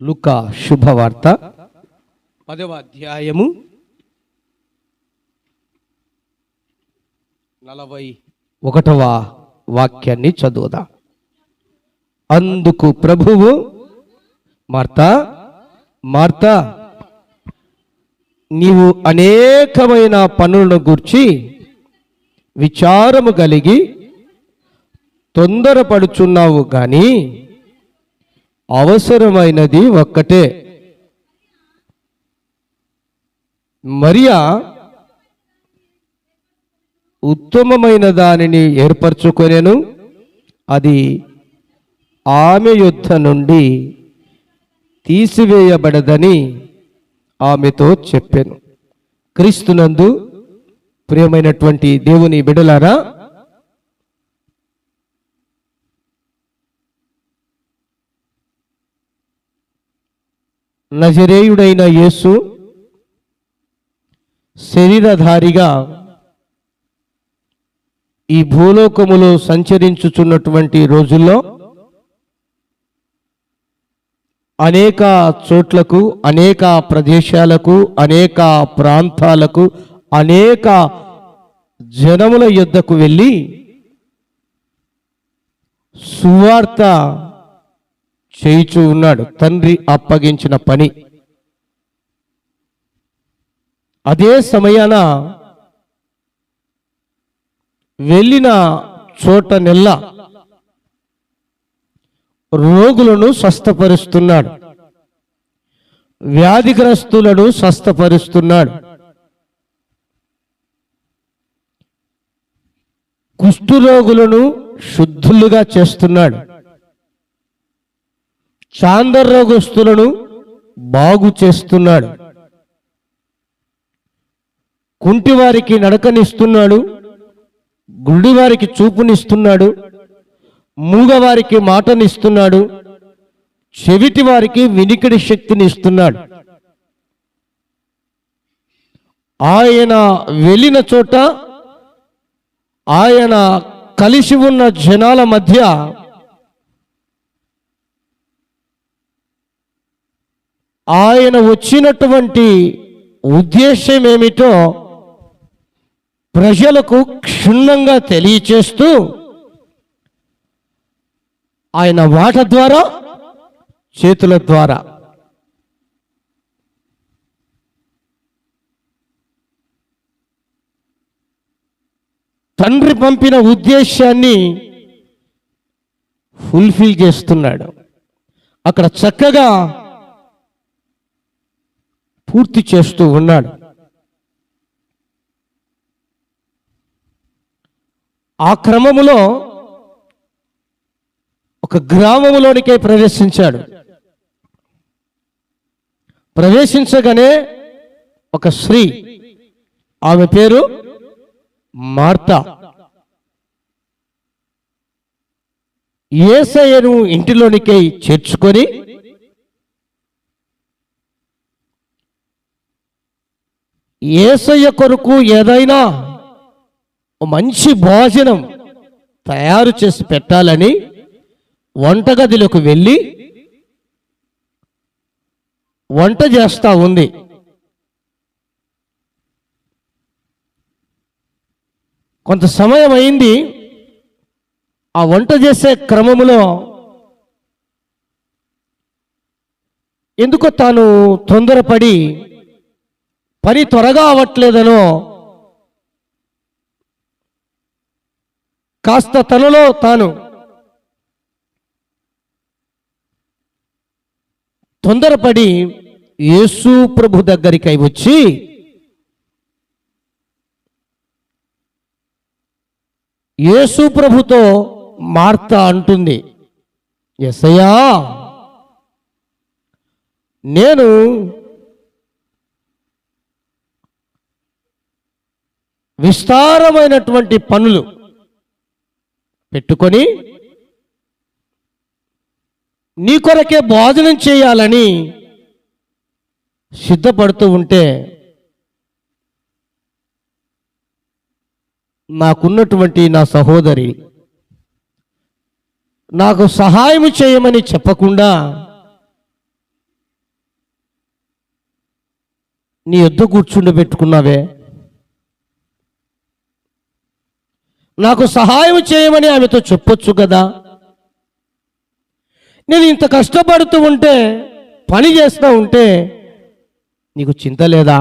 లూకా శుభవార్త 10వ అధ్యాయము 41వ వాక్యాన్ని చదువుదాం. అందుకు ప్రభువు, మార్తా మార్తా, నీవు అనేకమైన పనులను గూర్చి విచారము కలిగి తొందరపడుచున్నావు గాని అవసరమైనది ఒక్కటే. మరియా ఉత్తమమైన దానిని ఏర్పరచుకొనెను, అది ఆమె యొద్ద నుండి తీసివేయబడదని ఆమెతో చెప్పాను. క్రీస్తునందు ప్రియమైనటువంటి దేవుని బిడ్డలారా, నజరేయుడైన యేసు శరీరధారిగా ఈ భూలోకములో సంచరించుచున్నటువంటి రోజుల్లో అనేక చోట్లకు, అనేక ప్రదేశాలకు, అనేక ప్రాంతాలకు, అనేక జనముల యొద్దకు వెళ్ళి సువార్త చేయుచూ ఉన్నాడు. తండ్రి అప్పగించిన పని. అదే సమయాన వెళ్ళిన చోటనెల్లా రోగులను స్వస్థపరుస్తున్నాడు, వ్యాధిగ్రస్తులను స్వస్థపరుస్తున్నాడు, కుష్ఠరోగులను శుద్ధులుగా చేస్తున్నాడు, చాందరోగస్తులను బాగు చేస్తున్నాడు, కుంటివారికి నడకనిస్తున్నాడు, గుడ్డివారికి చూపునిస్తున్నాడు, మూగవారికి మాటనిస్తున్నాడు, చెవిటి వారికి వినికిడి శక్తిని ఇస్తున్నాడు. ఆయన వెళ్ళిన చోట, ఆయన కలిసి ఉన్న జనాల మధ్య ఆయన వచ్చినటువంటి ఉద్దేశం ఏమిటో ప్రజలకు క్షుణ్ణంగా తెలియచేస్తూ ఆయన మాట ద్వారా, చేతుల ద్వారా తండ్రి పంపిన ఉద్దేశాన్ని ఫుల్ఫిల్ చేస్తున్నాడు. అక్కడ చక్కగా పూర్తి చేస్తూ ఉన్నాడు. ఆ క్రమములో ఒక గ్రామములోనికే ప్రవేశించాడు. ప్రవేశించగానే ఒక స్త్రీ, ఆమె పేరు మార్తా, యేసయ్యను ఇంటిలోనికై చేర్చుకొని యేసయ్య కొరకు ఏదైనా మంచి భోజనం తయారు చేసి పెట్టాలని వంటగదిలోకి వెళ్ళి వంట చేస్తూ ఉంది. కొంత సమయం అయింది. ఆ వంట చేసే క్రమములో ఎందుకో తాను తొందరపడి పని త్వరగా అవ్వట్లేదనో కాస్త తనలో తాను తొందరపడి యేసు ప్రభు దగ్గరికి వచ్చి, యేసు ప్రభుతో మార్తా అంటుంది, యేసయ్యా, నేను విస్తారమైనటువంటి పనులు పెట్టుకొని నీ కొరకే భోజనం చేయాలని సిద్ధపడుతూ ఉంటే నాకున్నటువంటి నా సహోదరి నాకు సహాయం చేయమని చెప్పకుండా నీ యొద్ద కూర్చుండబెట్టుకున్నావే, నాకు సహాయం చేయమని ఆమెతో చెప్పొచ్చు కదా. నేను ఇంత కష్టపడుతూ ఉంటే, పని చేస్తూ ఉంటే నీకు చింత లేదా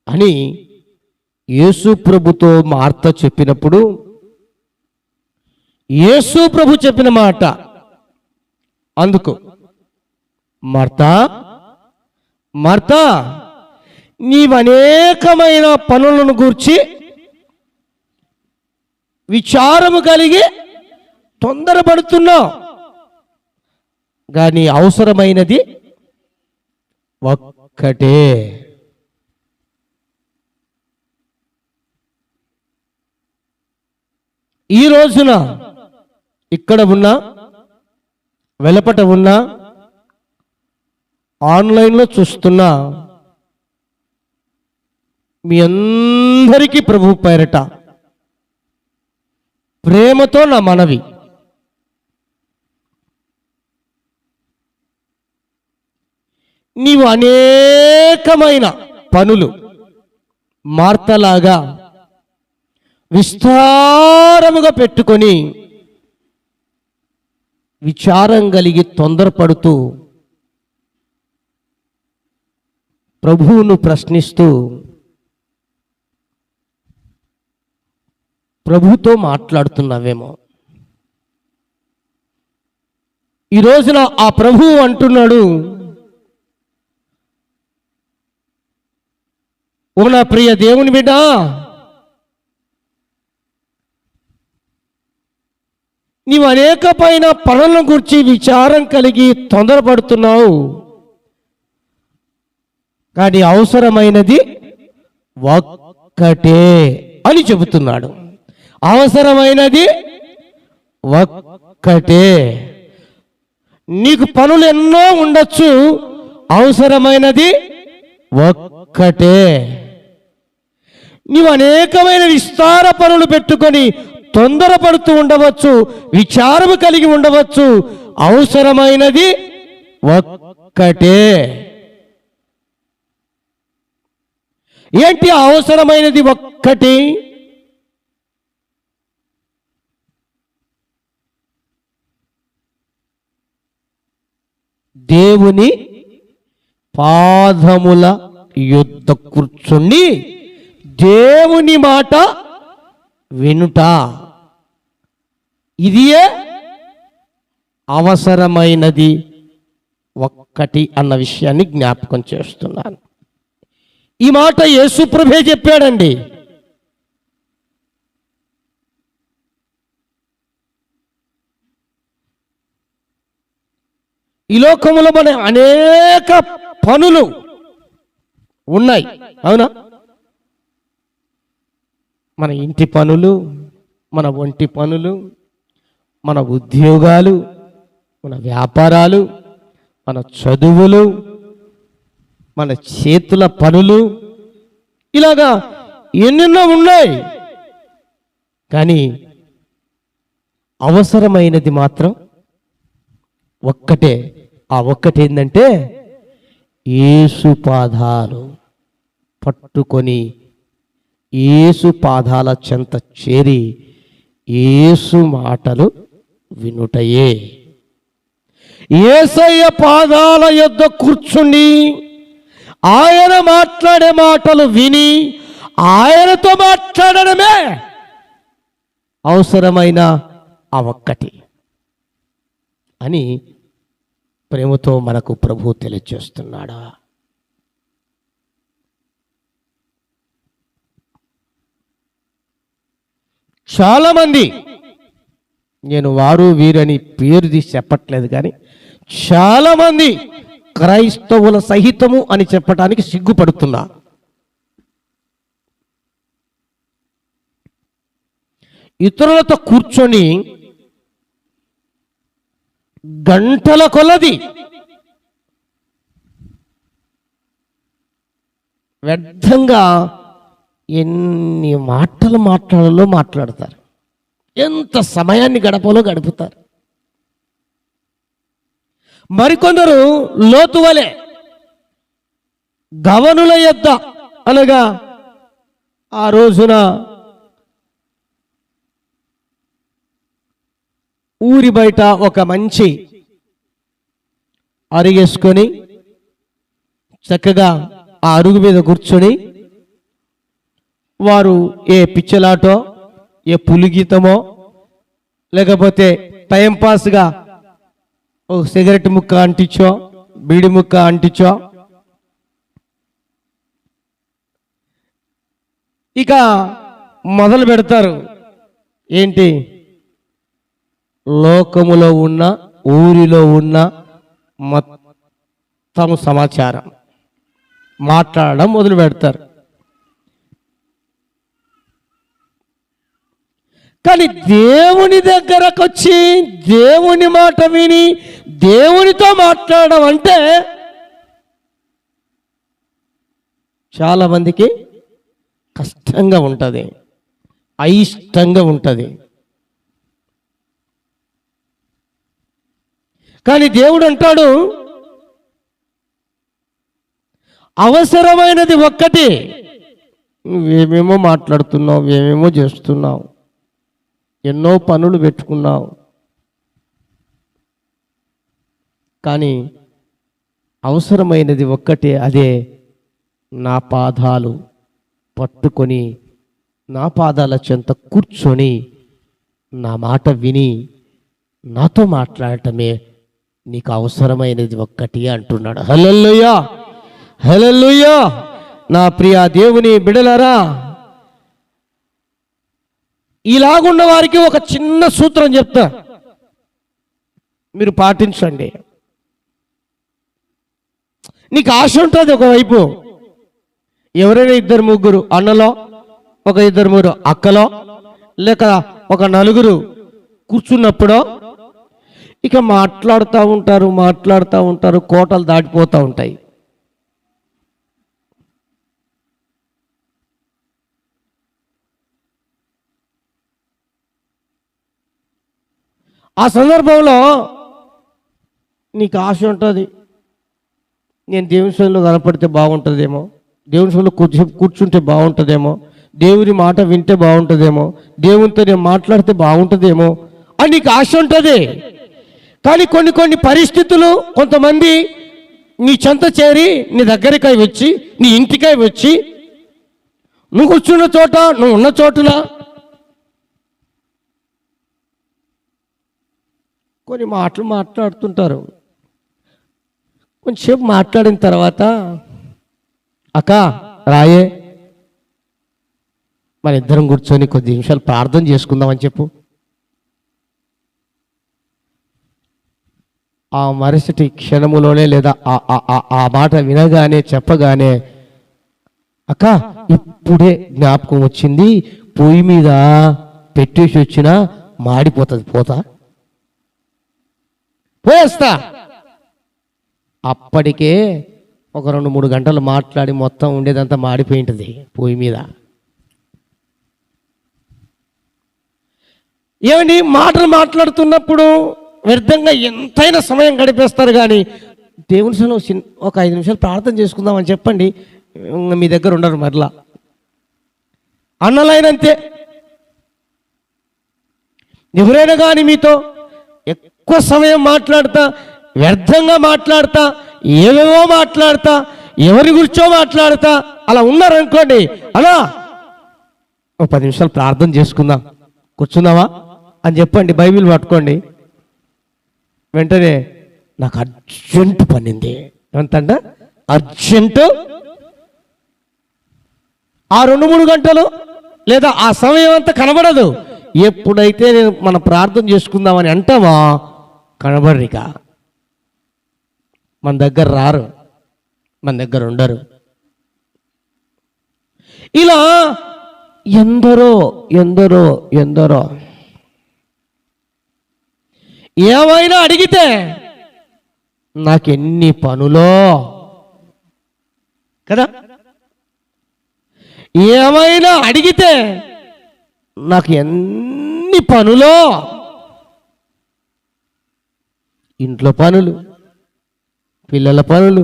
అని యేసు ప్రభుతో మార్త చెప్పినప్పుడు, యేసు ప్రభు చెప్పిన మాట అందుకు, మార్తా మార్తా, నీవనేకమైన పనులను గూర్చి విచారము కలిగి తొందరపడుతున్నావు, కానీ అవసరమైనది ఒక్కటే. ఈ రోజున ఇక్కడ ఉన్నా, వెలపట ఉన్నా, ఆన్లైన్లో చూస్తున్నా మీ అందరికీ ప్రభు పేరట ప్రేమతో నా మనవి, నీవు అనేకమైన పనులు మార్తలాగా విస్తారముగా పెట్టుకొని విచారం కలిగి తొందరపడుతూ ప్రభువును ప్రశ్నిస్తూ ప్రభుతో మాట్లాడుతున్నావేమో. ఈ రోజున ఆ ప్రభువు అంటున్నాడు, ఓ నా ప్రియ దేవుని బిడ్డ, నీవు అనేకమైన పనులను గురించి విచారం కలిగి తొందరపడుతున్నావు, కానీ అవసరమైనది ఒక్కటే అని చెబుతున్నాడు. అవసరమైనది ఒక్కటే. నీకు పనులు ఎన్నో ఉండొచ్చు, అవసరమైనది ఒక్కటే. నీవు అనేకమైన విస్తార పనులు పెట్టుకొని తొందరపడుతూ ఉండవచ్చు, విచారము కలిగి ఉండవచ్చు, అవసరమైనది ఒక్కటే. ఏంటి అవసరమైనది ఒక్కటి? దేవుని పాదముల యొద్ద కూర్చుండి దేవుని మాట వినుట, ఇదియే అవసరమైనది ఒక్కటి అన్న విషయాన్ని జ్ఞాపకం చేస్తున్నాను. ఈ మాట యేసు ప్రభువే చెప్పాడండి. ఈ లోకములో మన అనేక పనులు ఉన్నాయి, అవునా? మన ఇంటి పనులు, మన ఒంటి పనులు, మన ఉద్యోగాలు, మన వ్యాపారాలు, మన చదువులు, మన చేతుల పనులు, ఇలాగా ఎన్నెన్నో ఉన్నాయి. కానీ అవసరమైనది మాత్రం ఒక్కటే. ఆ ఒక్కటి ఏంటంటే యేసు పాదాలు పట్టుకొని యేసు పాదాల చెంత చేరి యేసు మాటలు వినుటయే. యేసయ్య పాదాల యొద్ద కూర్చుని ఆయన మాట్లాడే మాటలు విని ఆయనతో మాట్లాడడమే అవసరమైన ఆ ఒక్కటి అని ప్రేమతో మనకు ప్రభు తెలియజేస్తున్నాడా. చాలామంది, నేను వారు వీరని పేరు తీసి చెప్పట్లేదు, కానీ చాలామంది క్రైస్తవుల సహితము అని చెప్పడానికి సిగ్గుపడుతున్నా. ఇతరులతో కూర్చొని గంటల కొలది వ్యర్థంగా ఎన్ని మాటలు మాట్లాడాలో మాట్లాడతారు, ఎంత సమయాన్ని గడపాలో గడుపుతారు. మరికొందరు లోతు వలె గవనుల యొద్ద, అనగా ఆ రోజున ఊరి బయట ఒక మంచి అరిగేసుకొని చక్కగా ఆ అరుగు మీద కూర్చొని వారు ఏ పిచ్చలాటో, ఏ పులిగీతమో, లేకపోతే టైంపాస్గా ఒక సిగరెట్ ముక్క అంటించో, బీడి ముక్క అంటించో, ఇక మొదలు పెడతారు. ఏంటి? లోకములో ఉన్న, ఊరిలో ఉన్న మొత్తం సమాచారం మాట్లాడడం మొదలు పెడతారు. కానీ దేవుని దగ్గరకు వచ్చి దేవుని మాట విని దేవునితో మాట్లాడడం అంటే చాలా మందికి కష్టంగా ఉంటుంది, అయిష్టంగా ఉంటుంది. కానీ దేవుడు అంటాడు, అవసరమైనది ఒక్కటి. నువ్వేమేమో మాట్లాడుతున్నావు, ఏమేమో చేస్తున్నావు, ఎన్నో పనులు పెట్టుకున్నావు, కానీ అవసరమైనది ఒక్కటే. అదే నా పాదాలు పట్టుకొని నా పాదాల చెంత కూర్చొని నా మాట విని నాతో మాట్లాడటమే నీకు అవసరమైనది ఒక్కటి అంటున్నాడు. హల్లెలూయా, హల్లెలూయా. నా ప్రియ దేవుని బిడలారా, ఇలాగున్న వారికి ఒక చిన్న సూత్రం చెప్తా, మీరు పాటించండి. నీకు ఆశ ఉంటుంది ఒకవైపు, ఎవరైనా ఇద్దరు ముగ్గురు అన్నలో, ఒక ఇద్దరు ముగ్గురు అక్కలో, లేక ఒక నలుగురు కూర్చున్నప్పుడు ఇక మాట్లాడుతూ ఉంటారు, కోటలు దాటిపోతూ ఉంటాయి. ఆ సందర్భంలో నీకు ఆశ ఉంటుంది, నేను దేవుని సన్నిధిలో కనపడితే బాగుంటుందేమో, దేవుని సన్నిధిలో కూర్చుంటే బాగుంటుందేమో, దేవుని మాట వింటే బాగుంటుందేమో, దేవునితో నేను మాట్లాడితే బాగుంటుందేమో అని నీకు ఆశ ఉంటుంది. కానీ కొన్ని పరిస్థితులు, కొంతమంది నీ చెంత చేరి నీ దగ్గరికై వచ్చి, నీ ఇంటికై వచ్చి, నువ్వు కూర్చున్న చోట, నువ్వు ఉన్న చోటున కొన్ని మాటలు మాట్లాడుతుంటారు. కొంచెంసేపు మాట్లాడిన తర్వాత, అక్క రాయే, మన ఇద్దరం కూర్చొని కొద్ది నిమిషాలు ప్రార్థన చేసుకుందామని చెప్పు. ఆ మరుసటి క్షణములోనే లేదా ఆ మాట వినగానే, చెప్పగానే, అక్క ఇప్పుడే జ్ఞాపకం వచ్చింది, పొయ్యి మీద పెట్టేసి వచ్చినా మాడిపోతుంది, పోయేస్తా. అప్పటికే ఒక 2-3 గంటలు మాట్లాడి మొత్తం ఉండేదంతా మాడిపోయి ఉంటుంది పొయ్యి మీద. ఏమండి, మాటలు మాట్లాడుతున్నప్పుడు వ్యర్థంగా ఎంతైనా సమయం గడిపేస్తారు. కానీ దేవుని సన్నిధిలో ఒక 5 నిమిషాలు ప్రార్థన చేసుకుందామని చెప్పండి, మీ దగ్గర ఉండరు. మరలా అన్నలైనంతే, ఎవరైనా కానీ మీతో ఎక్కువ సమయం మాట్లాడతా, వ్యర్థంగా మాట్లాడతా, ఏవేవో మాట్లాడతా, ఎవరి గురించో మాట్లాడతా అలా ఉన్నారనుకోండి, అలా ఒక 10 నిమిషాలు ప్రార్థన చేసుకుందాం, కూర్చుందామా అని చెప్పండి, బైబిల్ పట్టుకోండి. వెంటనే నాకు అర్జెంటు పనింది, ఎంతంట అర్జెంటు. ఆ 2-3 గంటలు లేదా ఆ సమయం అంతా కనబడదు. ఎప్పుడైతే నేను మన ప్రార్థన చేసుకుందామని అంటామా, కనబడరిక, మన దగ్గర రారు, మన దగ్గర ఉండరు. ఇలా ఎందరో ఏమైనా అడిగితే నాకెన్ని పనులో కదా, ఏమైనా అడిగితే నాకు ఎన్ని పనులో, ఇంట్లో పనులు, పిల్లల పనులు,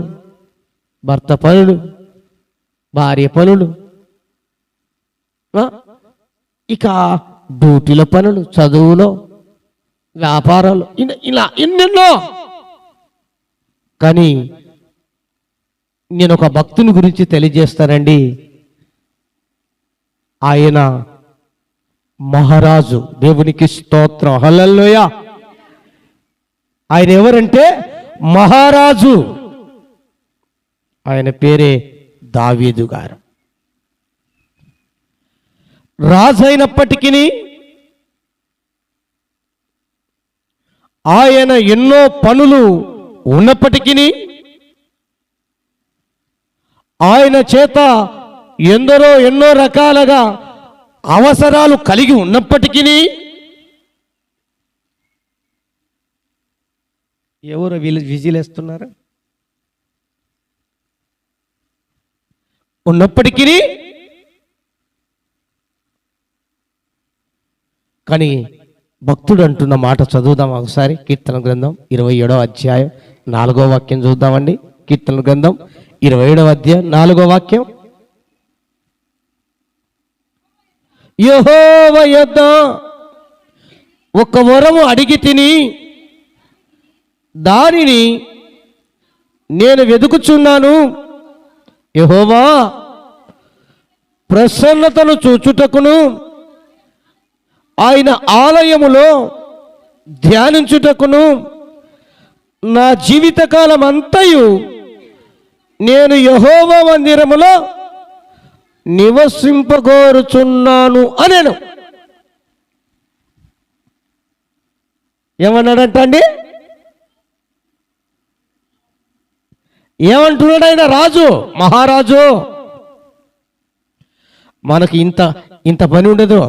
భర్త పనులు, భార్య పనులు, ఇక డ్యూటీల పనులు, చదువులో, వ్యాపారాలు, ఇలా ఎన్నెన్నో. కానీ నేను ఒక భక్తుని గురించి తెలియజేస్తానండి. ఆయన మహారాజు. దేవునికి స్తోత్రం, హల్లెలూయా. ఆయన ఎవరంటే మహారాజు. ఆయన పేరే దావీదు గారు. రాజు అయినప్పటికీ ఆయన ఎన్నో పనులు ఉన్నప్పటికీ, ఆయన చేత ఎన్నో రకాలుగా అవసరాలు కలిగి ఉన్నప్పటికీ, ఎవరు విజిలేస్తున్నారు? ఉన్నప్పటికీ కానీ భక్తుడు అంటున్న మాట చదువుదాం ఒకసారి. కీర్తన గ్రంథం 27వ అధ్యాయం 4వ వాక్యం చూద్దామండి. కీర్తన గ్రంథం 27వ అధ్యాయం 4వ వాక్యం. యెహోవా యొద్ద ఒక వరము అడిగి తిని దానిని నేను వెదుకుచున్నాను. యెహోవా ప్రసన్నతను చూచుటకును ఆయన ఆలయములో ధ్యానించుటకును నా జీవితకాలం అంతయు నేను యెహోవా మందిరములో నివసింపగోరుచున్నాను అనేను. ఏమన్నాడంట అండి? ఏమంటున్నాడు ఆయన? రాజు, మహారాజు. మనకి ఇంత పని ఉండదు.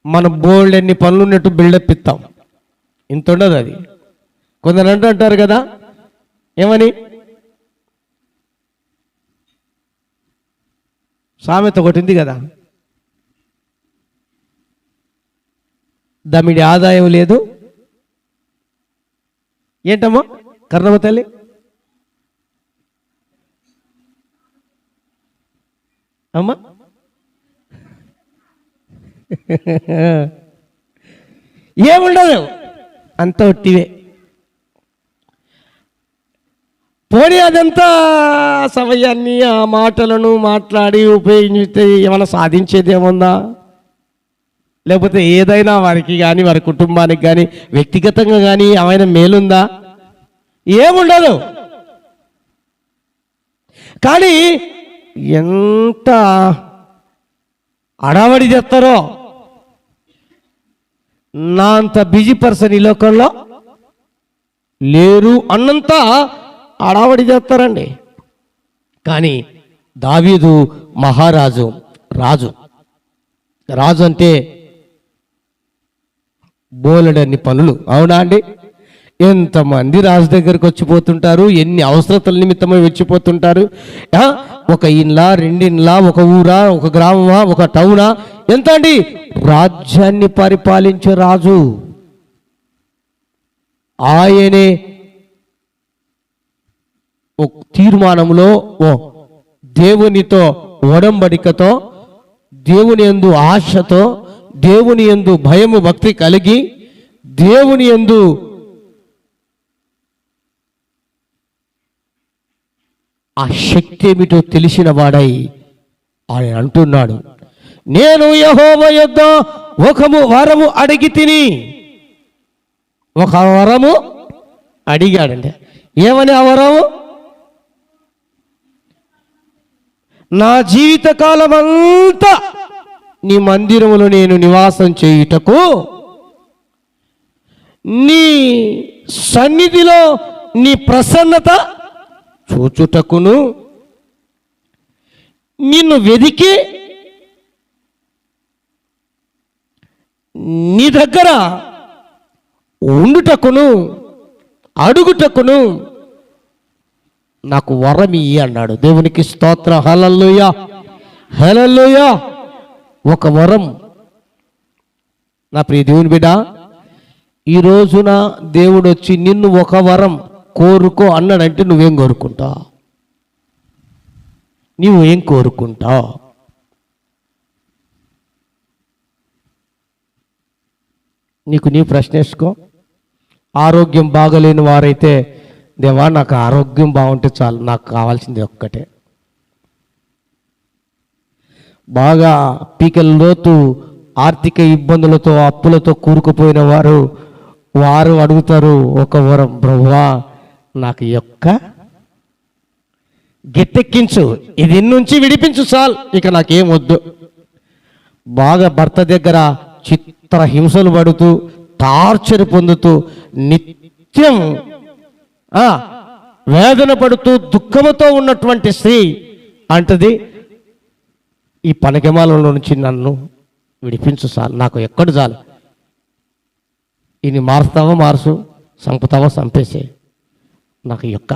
మన బోల్డ్ ఎన్ని పనులు ఉన్నట్టు బిల్డప్ ఇస్తాం. ఇంత ఉండదు అది. కొందరు అంటారు కదా, ఏమని? సామెత ఒకటి ఉంది కదా, దమిడి ఆదాయం లేదు. ఏంటమ్మా కర్ణమ్మ తల్లి? అమ్మా ఏముండదు, అంత ఒట్టివే. పోనీ అదంతా సమయాన్ని ఆ మాటలను మాట్లాడి ఉపయోగించితే ఏమైనా సాధించేది ఏముందా? లేకపోతే ఏదైనా వారికి కానీ వారి కుటుంబానికి కానీ వ్యక్తిగతంగా కానీ ఏమైనా మేలుందా? ఏముండదు. కానీ ఎంత అడావడి చేస్తారో, నా అంత బిజీ పర్సన్ ఈ లోకంలో లేరు అన్నంత అడావడి చేస్తారండి. కానీ దావీదు మహారాజు, రాజు అంటే బోలెడన్ని పనులు. అవునా అండి? ఎంతమంది రాజు దగ్గరికి వచ్చిపోతుంటారు, ఎన్ని అవసరతల నిమిత్తమై వచ్చిపోతుంటారు. ఒక ఇండ్లా, రెండిండ్లా, ఒక ఊరా, ఒక గ్రామమా, ఒక టౌనా, ఎంత అండి? రాజ్యాన్ని పరిపాలించే రాజు ఆయనే. ఒక తీర్మానంలో దేవునితో ఒడంబడికతో, దేవుని యందు ఆశతో, దేవుని యందు భయము భక్తి కలిగి, దేవుని యందు ఆ శక్తి ఏమిటో తెలిసిన వాడై ఆయన అంటున్నాడు, నేను యెహోవా యొద్ద ఒక వరము అడిగి తిని. ఒక వరము అడిగాడండి. ఏమని ఆ వరము? నా జీవితకాలం అంతా నీ మందిరములో నేను నివాసం చేయుటకు, నీ సన్నిధిలో నీ ప్రసన్నత చూచుటకును, నిన్ను వెదికి నీ దగ్గర ఉండుటకును అడుగుటకును నాకు వరం ఇయ్యి అన్నాడు. దేవునికి స్తోత్రం, హల్లెలూయా, హల్లెలూయా. ఒక వరం. నా ప్రియ దేవుని బిడ్డ, ఈ రోజున దేవుడు వచ్చి నిన్ను ఒక వరం కోరుకో అన్నాడంటే నువ్వేం కోరుకుంటావు? నువ్వేం కోరుకుంటావు? నీ ప్రశ్న వేసుకో. ఆరోగ్యం బాగలేని వారైతే, దేవా నాకు ఆరోగ్యం బాగుంటే చాలు, నాకు కావాల్సింది ఒక్కటే. బాగా పీకల లోతు ఆర్థిక ఇబ్బందులతో అప్పులతో కూరుకుపోయిన వారు అడుగుతారు ఒక వరం, ప్రభువా నాకు యొక్క గెట్టెక్కించు, ఇది నుంచి విడిపించు చాలు, ఇక నాకేం వద్దు. బాగా భర్త దగ్గర చిత్ర హింసలు పడుతూ టార్చర్ పొందుతూ నిత్యం వేదన పడుతూ దుఃఖముతో ఉన్నటువంటి స్త్రీ అంటది, ఈ పనకెమాలలో నుంచి నన్ను విడిపించు చాలు, నాకు ఎక్కడ చాలు, ఇది మారుస్తావా మార్చు, చంపుతావా చంపేసే, నాకు యొక్క.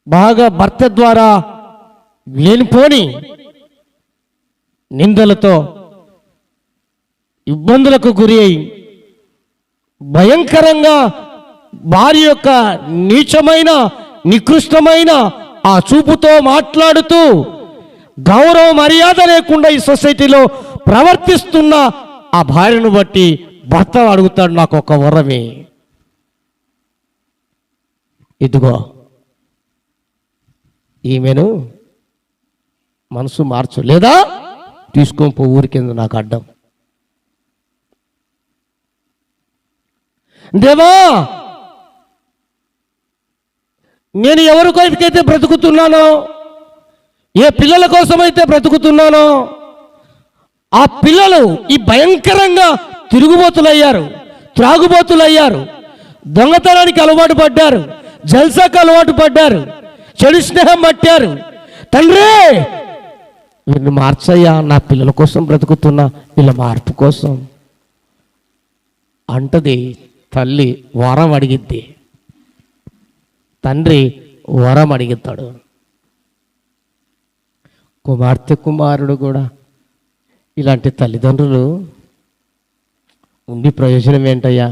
బాగా భర్త ద్వారా లేనిపోని నిందలతో ఇబ్బందులకు గురి అయి భయంకరంగా భార్య యొక్క నీచమైన నికృష్టమైన ఆ చూపుతో మాట్లాడుతూ గౌరవ మర్యాద లేకుండా ఈ సొసైటీలో ప్రవర్తిస్తున్న ఆ భార్యను బట్టి భర్త అడుగుతాడు, నాకు ఒక వరమే, ఇదిగో ఈమెను మనసు మార్చు, లేదా తీసుకొని పో ఊరి కింద నాకు అడ్డం. దేవా నేను ఎవరికైతే బ్రతుకుతున్నానో, ఏ పిల్లల కోసమైతే బ్రతుకుతున్నానో, ఆ పిల్లలు ఈ భయంకరంగా తిరుగుబోతులయ్యారు, త్రాగుబోతులయ్యారు, దొంగతనానికి అలవాటు పడ్డారు, జల్సాకు అలవాటు పడ్డారు, చెడు స్నేహం పట్టారు. తండ్రి వీరిని మార్చయ్యా, నా పిల్లల కోసం బ్రతుకుతున్నా, వీళ్ళ మార్పు కోసం అంటది తల్లి. వరం అడిగిద్ది, తండ్రి వరం అడిగిస్తాడు. కుమార్తె కుమారుడు కూడా ఇలాంటి తల్లిదండ్రులు ఉండి ప్రయోజనం ఏంటయ్యా?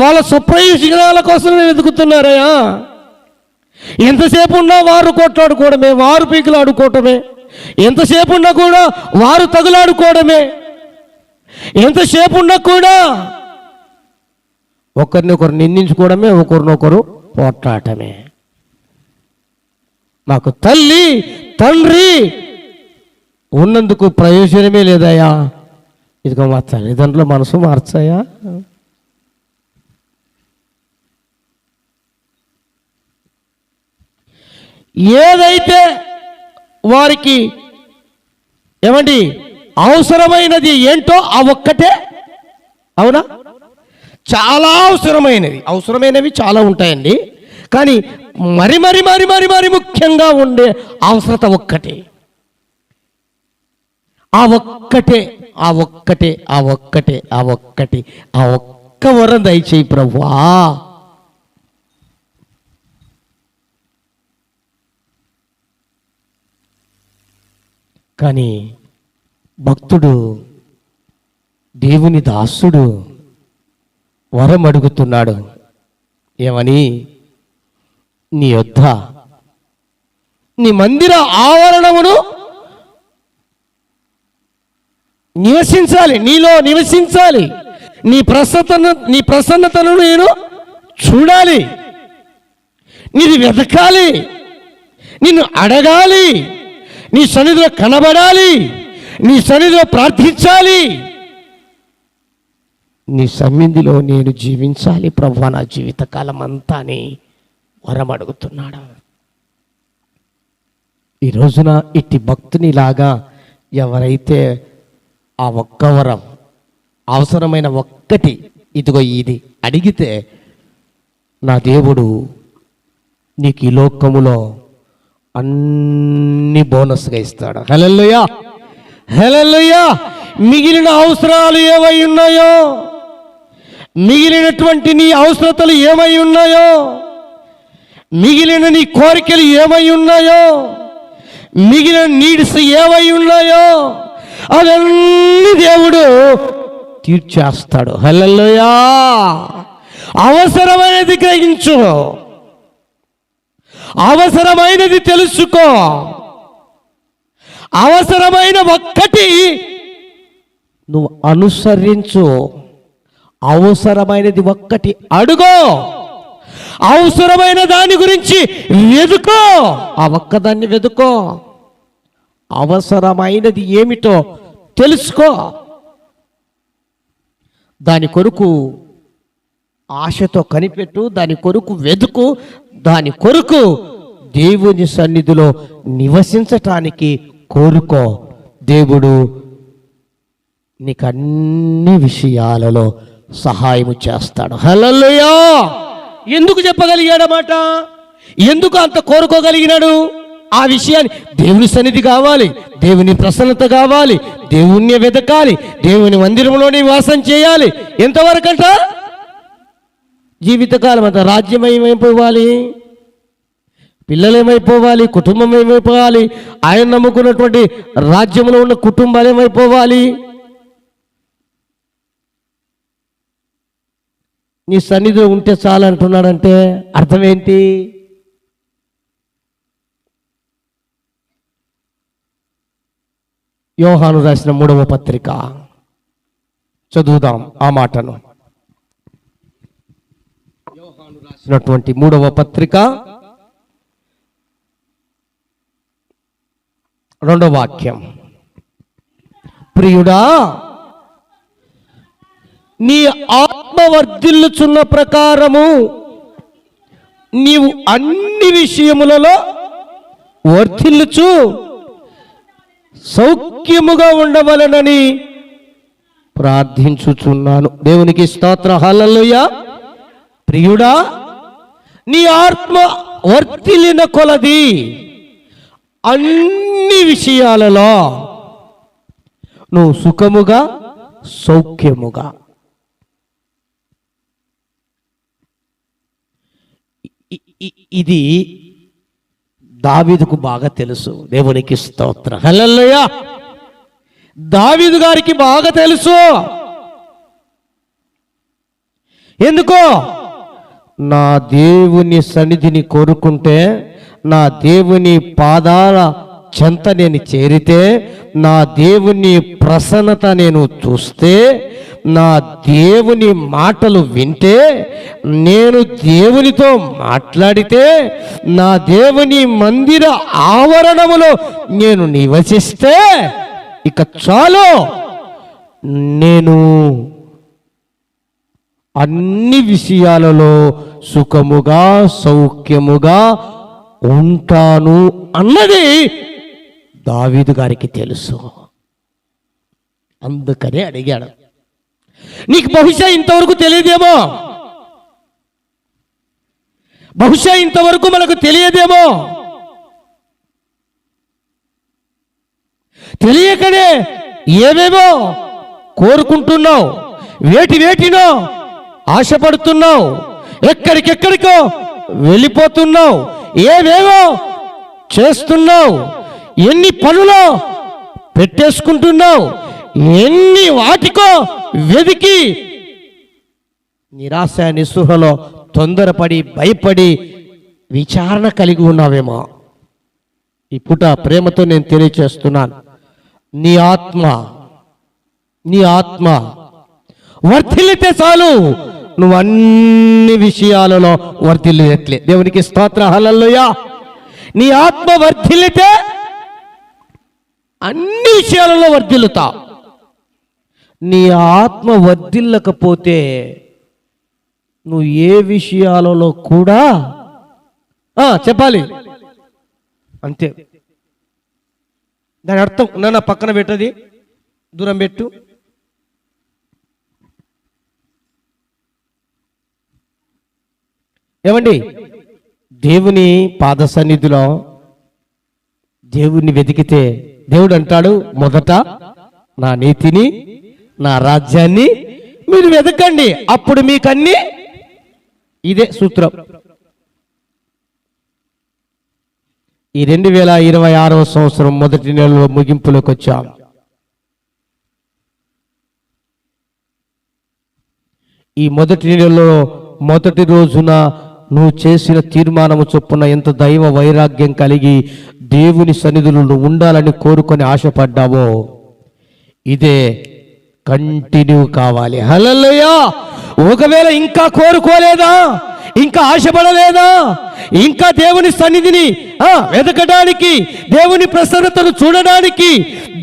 వాళ్ళ స్వప్రయోజనాల కోసం వెతుకుతున్నారయ్యా. ఎంతసేపు ఉన్నా వారు కొట్లాడుకోవడమే, వారు పీకులు ఆడుకోవటమే, ఎంతసేపు ఉన్నా కూడా వారు తగులాడుకోవడమే, ఎంతసేపు ఉన్నా కూడా ఒకరినొకరు నిందించుకోవడమే, ఒకరినొకరు పోట్లాడటమే. మాకు తల్లి తండ్రి ఉన్నందుకు ప్రయోజనమే లేదయ్యా. ఇదిగో మా తల్లిదండ్రుల మనసు మార్చాయా? ఏదైతే వారికి ఏమండి అవసరమైనది ఏంటో ఆ ఒక్కటే, అవునా? చాలా అవసరమైనవి చాలా ఉంటాయండి, కానీ మరి మరి మరి మరి మరి ముఖ్యంగా ఉండే అవసరత ఒక్కటే, ఆ ఒక్కటే ఆ ఒక్కటే ఆ ఒక్కటే ఆ ఒక్కటే ఆ ఒక్క వరం దయచేయి ప్రభువా. కానీ భక్తుడు, దేవుని దాసుడు వరం అడుగుతున్నాడు. ఏమని? నీ యొద్ద నీ మందిర ఆవరణమును నివసించాలి, నీలో నివసించాలి, నీ ప్రసన్నతను నేను చూడాలి, నీది వెతకాలి, నిన్ను అడగాలి, నీ సన్నిధిలో కనబడాలి, నీ సన్నిధిలో ప్రార్థించాలి, నీ సన్నిధిలో నేను జీవించాలి ప్రభువా నా జీవితకాలం అంతా అని వరం అడుగుతున్నాడు. ఈ రోజున ఇట్టి భక్తునిలాగా ఎవరైతే ఆ ఒక్క వరం, అవసరమైన ఒక్కటి, ఇదిగో ఇది అడిగితే నా దేవుడు నీకు ఈ లోకములో అన్ని బోనస్గా ఇస్తాడు. హల్లెలూయా, హల్లెలూయా. మిగిలిన అవసరాలు ఏమై ఉన్నాయో, మిగిలినటువంటి నీ అవసరతలు ఏమై ఉన్నాయో, మిగిలిన నీ కోరికలు ఏమై ఉన్నాయో, మిగిలిన నీడ్స్ ఏమై ఉన్నాయో, అవన్నీ దేవుడు తీర్చేస్తాడు. హల్లెలూయా. అవసరమైనది గ్రహించు, అవసరమైనది తెలుసుకో, అవసరమైన ఒక్కటి నువ్వు అనుసరించు, అవసరమైనది ఒక్కటి అడుగో, అవసరమైన దాని గురించి వెతుకో, ఆ ఒక్కదాన్ని వెతుకో, అవసరమైనది ఏమిటో తెలుసుకో, దాని కొరకు ఆశతో కనిపెట్టు, దాని కొరకు వెతుకు, దాని కొరకు దేవుని సన్నిధిలో నివసించటానికి కోరుకో. దేవుడు నీకు అన్ని విషయాలలో సహాయము చేస్తాడు. హల్లెలూయా. ఎందుకు చెప్పగలిగాడన్నమాట? ఎందుకు అంత కోరుకోగలిగినాడు? ఆ విషయాన్ని దేవుని సన్నిధి కావాలి, దేవుని ప్రసన్నత కావాలి, దేవుణ్ణి వెతకాలి, దేవుని మందిరంలో నివాసం చేయాలి. ఎంతవరకంట? జీవితకాలం అంత. రాజ్యం ఏమైపోవాలి, పిల్లలు ఏమైపోవాలి, కుటుంబం ఏమైపోవాలి, ఆయన నమ్ముకున్నటువంటి రాజ్యంలో ఉన్న కుటుంబాలు ఏమైపోవాలి. నీ సన్నిధిలో ఉంటే చాలు అంటున్నాడంటే అర్థం ఏంటి? యోహాను రాసిన 3వ పత్రిక చదువుదాం ఆ మాటను. యోహాను రాసినటువంటి 3వ పత్రిక 2వ వాక్యం. ప్రియుడా, నీ ఆత్మ వర్ధిల్లుచున్న ప్రకారము నీవు అన్ని విషయములలో వర్ధిల్లుచు సౌఖ్యముగా ఉండవలనని ప్రార్థించుచున్నాను. దేవునికి స్తోత్రం. హల్లెలూయా. ప్రియుడా, నీ ఆత్మ వర్ధిల్లిన కొలది అన్ని విషయాలలో నువ్వు సుఖముగా సౌఖ్యముగా. ఇది దావీదుకు బాగా తెలుసు. దేవునికి స్తోత్రం. హల్లెలూయా. దావీదు గారికి బాగా తెలుసు. ఎందుకో? నా దేవుని సన్నిధిని కోరుకుంటే, నా దేవుని పాదాల చెంత నేను చేరితే, నా దేవుని ప్రసన్నత నేను చూస్తే, నా దేవుని మాటలు వింటే, నేను దేవునితో మాట్లాడితే, నా దేవుని మందిర ఆవరణములో నేను నివసిస్తే ఇక చాలు. నేను అన్ని విషయాలలో సుఖముగా సౌఖ్యముగా ఉంటాను అన్నది దావీదు గారికి తెలుసు. అందుకనే అడిగాడు. నీకు బహుశా ఇంతవరకు తెలియదేమో, బహుశా ఇంతవరకు మనకు తెలియదేమో. తెలియకనే ఏవేమో కోరుకుంటున్నావు, వేటినో ఆశపడుతున్నావు, ఎక్కడికెక్కడికో వెళ్ళిపోతున్నావు, ఏవేవో చేస్తున్నావు, ఎన్ని పనులో పెట్టేసుకుంటున్నావు, ఎన్ని వాటికో వెతికి నిరాశ నిస్పృహలో తొందరపడి భయపడి విచారణ కలిగి ఉన్నావేమో. ఈ పూట ప్రేమతో నేను తెలియచేస్తున్నాను, నీ ఆత్మ వర్ధిల్లితే చాలు, నువ్వు అన్ని విషయాలలో వర్ధిల్లేట్లే. దేవునికి స్తోత్రం. హల్లెలూయా. నీ ఆత్మ వర్ధిల్లితే అన్ని విషయాలలో వర్ధిల్లుతా. నీ ఆత్మ వర్ధిల్లకపోతే నువ్వు ఏ విషయాలలో కూడా చెప్పాలి అంతే. దాని అర్థం నా పక్కన పెట్టది, దూరం పెట్టు. ఏమండి, దేవుని పాద సన్నిధిలో దేవుణ్ణి వెతికితే దేవుడు అంటాడు, మొదట నా నీతిని నా రాజ్యాన్ని మీరు వెతకండి, అప్పుడు మీకన్నీ. ఇదే సూత్రం. ఈ 2026వ సంవత్సరం మొదటి నెలలో ముగింపులోకి వచ్చాం. ఈ మొదటి నెలలో మొదటి రోజున నువ్వు చేసిన తీర్మానము చొప్పున ఎంత దైవ వైరాగ్యం కలిగి దేవుని సన్నిధిలో నువ్వు ఉండాలని కోరుకొని ఆశపడ్డావో ఇదే కంటిన్యూ కావాలి. హల్లెలూయా. ఒకవేళ ఇంకా కోరుకోలేదా, ఇంకా ఆశపడలేదా, ఇంకా దేవుని సన్నిధిని వెతకడానికి, దేవుని ప్రసన్నతను చూడడానికి,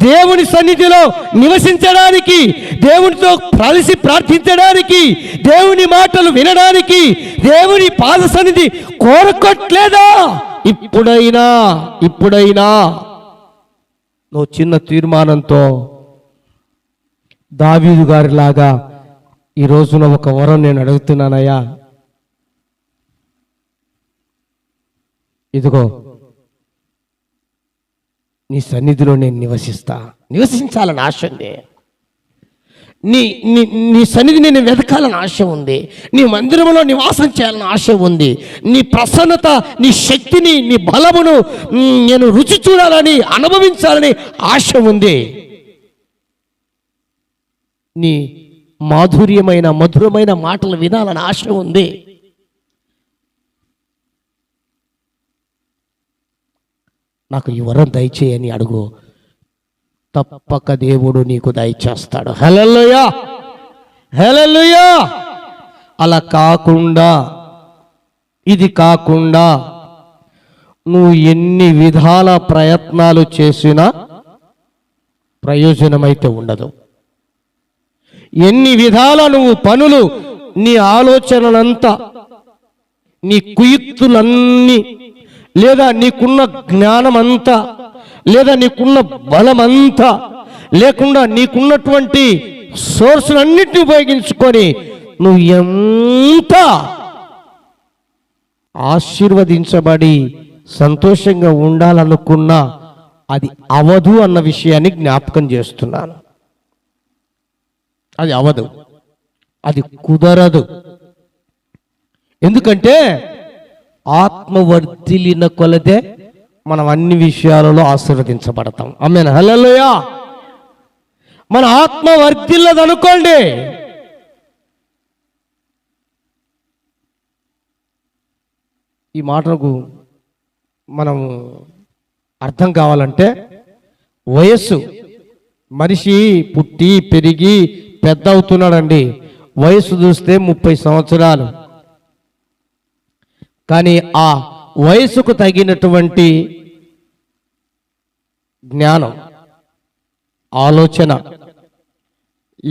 దేవుని సన్నిధిలో నివసించడానికి, దేవునితో కలిసి ప్రార్థించడానికి, దేవుని మాటలు వినడానికి, దేవుని పాద సన్నిధి కోరుకోవట్లేదా? ఇప్పుడైనా నువ్వు చిన్న తీర్మానంతో దావీదు గారిలాగా ఈ రోజున ఒక వరం నేను అడుగుతున్నానయ్యా, ఇదిగో నీ సన్నిధిలో నేను నివసించాలని ఆశ ఉంది. నీ సన్నిధి నేను వెతకాలని ఆశ ఉంది. నీ మందిరంలో నివాసం చేయాలని ఆశ ఉంది. నీ ప్రసన్నత, నీ శక్తిని, నీ బలమును నేను రుచి చూడాలని, అనుభవించాలని ఆశ ఉంది. నీ మధురమైన మాటలు వినాలని ఆశ ఉంది. నాకు ఈ వరం దయచేయని అడుగు, తప్పక దేవుడు నీకు దయచేస్తాడు. హల్లెలూయా, హల్లెలూయా. అలా కాకుండా, ఇది కాకుండా నువ్వు ఎన్ని విధాల ప్రయత్నాలు చేసినా ప్రయోజనమైతే ఉండదు. ఎన్ని విధాల నువ్వు పనులు, నీ ఆలోచనలంతా, నీ కుయుక్తులన్నీ, లేదా నీకున్న జ్ఞానమంతా, లేదా నీకున్న బలమంతా, లేకుండా నీకున్నటువంటి సోర్సులన్నిటిని ఉపయోగించుకొని నువ్వు ఎంత ఆశీర్వదించబడి సంతోషంగా ఉండాలనుకున్నా అది అవదు అన్న విషయాన్ని జ్ఞాపకం చేస్తున్నాను. అది అవదు, అది కుదరదు. ఎందుకంటే ఆత్మవర్ధిలిన కొలదే మనం అన్ని విషయాలలో ఆశీర్వదించబడతాం. ఆమేన్, హల్లెలూయా. మన ఆత్మ వర్ధిల్లదనుకోండి, ఈ మాటలకు మనం అర్థం కావాలంటే, వయస్సు, మనిషి పుట్టి పెరిగి పెద్ద అవుతున్నాడండి. వయస్సు చూస్తే 30 సంవత్సరాలు. కానీ ఆ వయసుకు తగినటువంటి జ్ఞానం, ఆలోచన,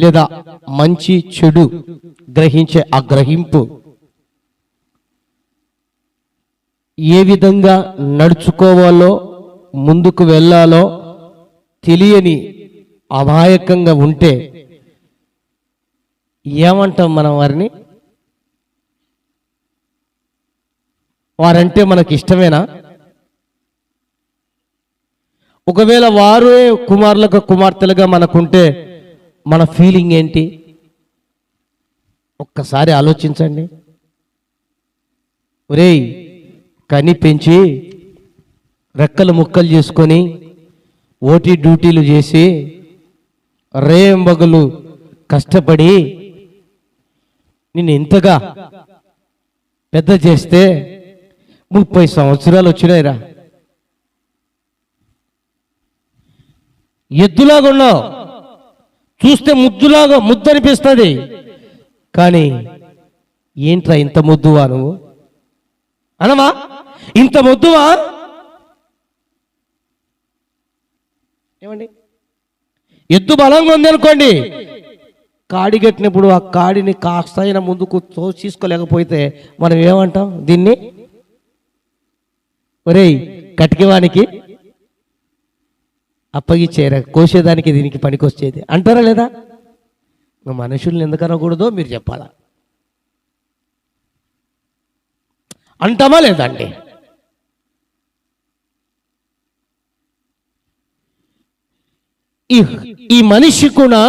లేదా మంచి చెడు గ్రహించే ఆ గ్రహింపు, ఏ విధంగా నడుచుకోవాలో, ముందుకు వెళ్ళాలో తెలియని అమాయకంగా ఉంటే ఏమంటాం మనం వారిని? వారంటే మనకి ఇష్టమేనా? ఒకవేళ వారే కుమారులకు కుమార్తెలుగా మనకుంటే మన ఫీలింగ్ ఏంటి? ఒక్కసారి ఆలోచించండి. ఒరేయ్, కని పెంచి రెక్కలు ముక్కలు చేసుకొని ఓటీ డ్యూటీలు చేసి రేంబగలు కష్టపడి నిన్ను ఇంతగా పెద్ద చేస్తే 30 సంవత్సరాలు వచ్చినాయిరా. ఎద్దులాగా ఉన్నావు, చూస్తే ముద్దు అనిపిస్తుంది. కానీ ఏంట్రా ఇంత ముద్దువా నువ్వు? అనమా ఇంత ముద్దువా? ఏమండి, ఎద్దు బలంగా ఉంది అనుకోండి, కాడి కట్టినప్పుడు ఆ కాడిని కాస్త అయినా ముందుకు తీసుకోలేకపోతే మనం ఏమంటాం? దీన్ని ఒరేయ్ కటికివానికి అప్పగిచ్చేరా, కోసేదానికి దీనికి పనికొచ్చేది అంటారా లేదా? మనుషుల్ని ఎందుకు అనకూడదో మీరు చెప్పాలా? అంటామా లేదా అండి? ఈ మనిషి కూడా,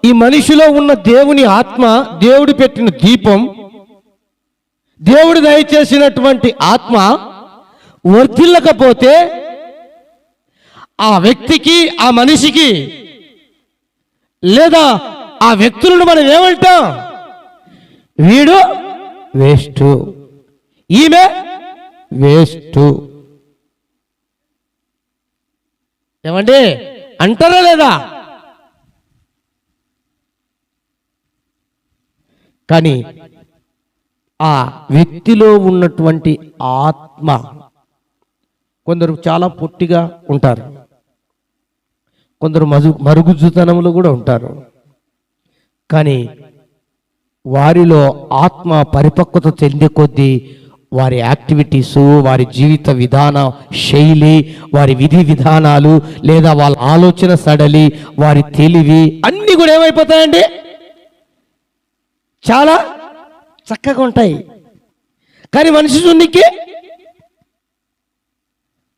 ఈ మనిషిలో ఉన్న దేవుని ఆత్మ, దేవుడు పెట్టిన దీపం, దేవుడు దయచేసినటువంటి ఆత్మ వర్ధిల్లకపోతే ఆ వ్యక్తికి, ఆ మనిషికి, లేదా ఆ వ్యక్తులను మనం ఏమంటాం? వీడు వేస్ట్, ఈమె వేస్ట్. ఏమండి అంటారా లేదా? కానీ ఆ వ్యక్తిలో ఉన్నటువంటి ఆత్మ, కొందరు చాలా పొట్టిగా ఉంటారు, కొందరు మరుగుజ్జుతనంలో కూడా ఉంటారు. కానీ వారిలో ఆత్మ పరిపక్వత చెందే కొద్దీ వారి యాక్టివిటీసు, వారి జీవిత విధాన శైలి, వారి విధి విధానాలు, లేదా వాళ్ళ ఆలోచన సడలి, వారి తెలివి అన్నీ కూడా ఏమైపోతాయండి? చాలా చక్కగా ఉంటాయి. కానీ మనిషి సున్నికి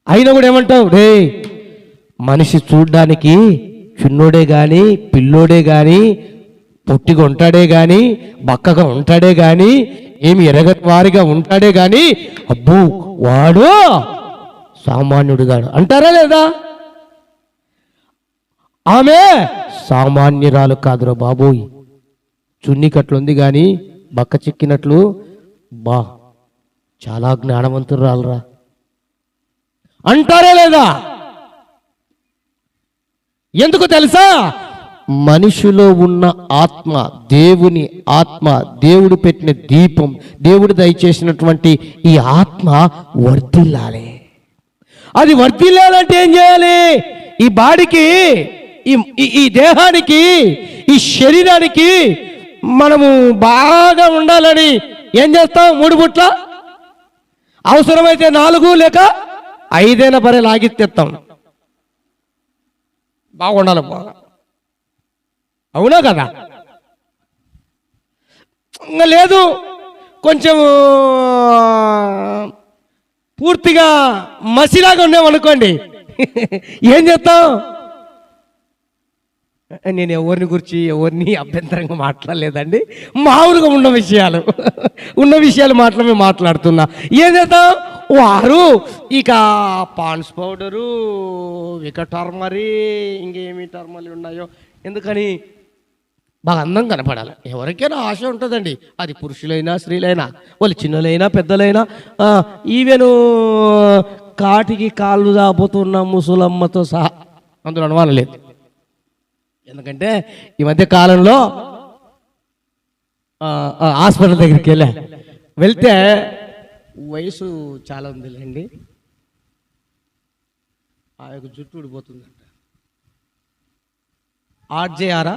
అయినా కూడా ఏమంటావు? రే, మనిషి చూడ్డానికి చిన్నోడే కానీ, పిల్లోడే కానీ, పొట్టిగా ఉంటాడే కానీ, బక్కగా ఉంటాడే కానీ, ఏమి ఎరగని వారిగా ఉంటాడే కానీ, అబ్బో వాడు సామాన్యుడుగాడు అంటారా లేదా? ఆమె సామాన్యురాలు కాదురా బాబోయ్, చున్నికట్లుంది కానీ బక్క చిక్కినట్లు, బా చాలా జ్ఞానవంతురాలురా అంటారా లేదా? ఎందుకు తెలుసా? మనిషిలో ఉన్న ఆత్మ, దేవుని ఆత్మ, దేవుడు పెట్టిన దీపం, దేవుడు దయచేసినటువంటి ఈ ఆత్మ వర్ధిల్లాలి. అది వర్ధిల్లాలంటే ఏం చేయాలి? ఈ బాడీకి, ఈ దేహానికి, ఈ శరీరానికి మనము బాగా ఉండాలని ఏం చేస్తాం? 3 పూట్ల, అవసరమైతే 4 లేక 5 బరే లాగిత్తేస్తాం. బాగుండాలి, బాగా. అవునా కదా? ఇంకా లేదు, కొంచెం పూర్తిగా మసిలాగా ఉన్నామనుకోండి, ఏం చేస్తాం? నేను ఎవరిని గురించి ఎవరిని అభ్యంతరంగా మాట్లాడలేదండి, మామూలుగా ఉన్న విషయాలు మాత్రమే మాట్లాడుతున్నా. ఏం చేద్దాం? వారు ఇక పాండ్స్ పౌడరు, ఇక టర్మరీ, ఇంకేమి టర్మరీ ఉన్నాయో, ఎందుకని బాగా అందం కనపడాలి. ఎవరికైనా ఆశ ఉంటుందండి, అది పురుషులైనా స్త్రీలైనా, వాళ్ళు చిన్నలైనా పెద్దలైనా, ఈవెను కాటికి కాళ్ళు దాపోతున్న ముసలమ్మతో సహా, అందులో అనుమానం లేదు. ఎందుకంటే ఈ మధ్య కాలంలో హాస్పిటల్ దగ్గరికి వెళ్తే వయసు చాలా ఉందిలేండి, ఆ యొక్క జుట్టు ఊడిపోతుందంట. ఆర్జేఆరా